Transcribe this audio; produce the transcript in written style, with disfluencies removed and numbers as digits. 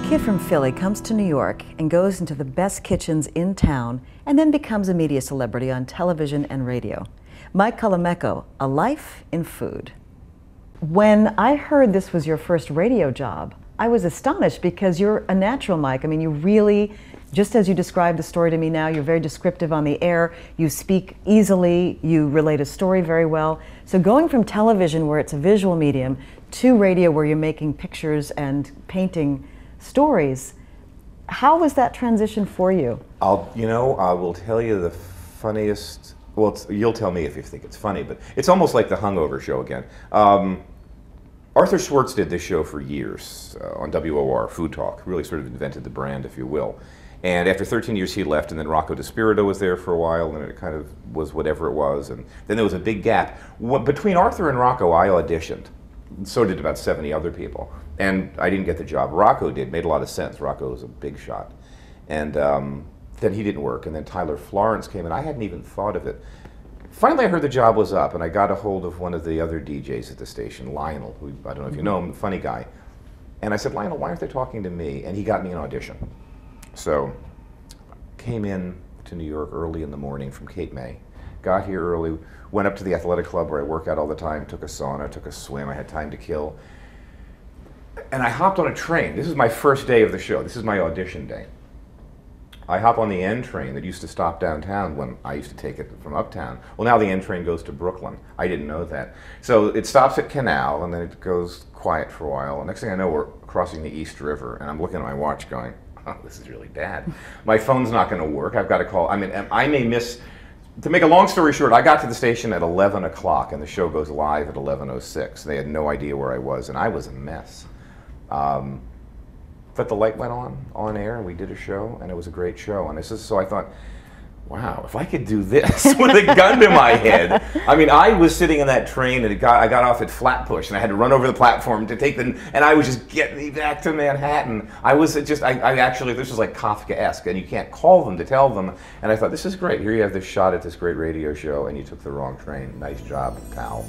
Kid from Philly comes to New York and goes into the best kitchens in town and then becomes a media celebrity on television and radio. Mike Colameco, A Life in Food. When I heard this was your first radio job, I was astonished because you're a natural, Mike. I mean, you really, just as you described the story to me now, you're very descriptive on the air, you speak easily, you relate a story very well. So going from television, where it's a visual medium, to radio, where you're making pictures and painting stories, how was that transition for you? I will tell you the funniest, well, you'll tell me if you think it's funny, but it's almost like the Hungover Show again. Arthur Schwartz did this show for years on WOR, Food Talk, really sort of invented the brand, if you will. And after 13 years he left, and then Rocco DiSpirito was there for a while, and it kind of was whatever it was, and then there was a big gap. Between Arthur and Rocco, I auditioned. So did about 70 other people. And I didn't get the job. Rocco did, made a lot of sense. Rocco was a big shot. And then he didn't work, and then Tyler Florence came, and I hadn't even thought of it. Finally, I heard the job was up, and I got a hold of one of the other DJs at the station, Lionel, who, I don't know if you know him, the funny guy. And I said, Lionel, why aren't they talking to me? And he got me an audition. So, came in to New York early in the morning from Cape May. Got here early, went up to the athletic club where I work out all the time, took a sauna, took a swim, I had time to kill. And I hopped on a train. This is my first day of the show. This is my audition day. I hop on the N train that used to stop downtown when I used to take it from uptown. Well, now the N train goes to Brooklyn. I didn't know that. So it stops at Canal, and then it goes quiet for a while. And next thing I know, we're crossing the East River, and I'm looking at my watch going, oh, this is really bad. My phone's not going to work. I've got to call. I mean, I may miss. To make a long story short, I got to the station at 11 o'clock, and the show goes live at 11:06. They had no idea where I was, and I was a mess. But the light went on air, and we did a show, and it was a great show. And so I thought, wow, if I could do this with a gun to my head. I mean, I was sitting in that train, and I got off at Flatbush, and I had to run over the platform to take and I was just getting me back to Manhattan. I actually, this was like Kafka-esque, and you can't call them to tell them. And I thought, this is great. Here you have this shot at this great radio show, and you took the wrong train. Nice job, pal.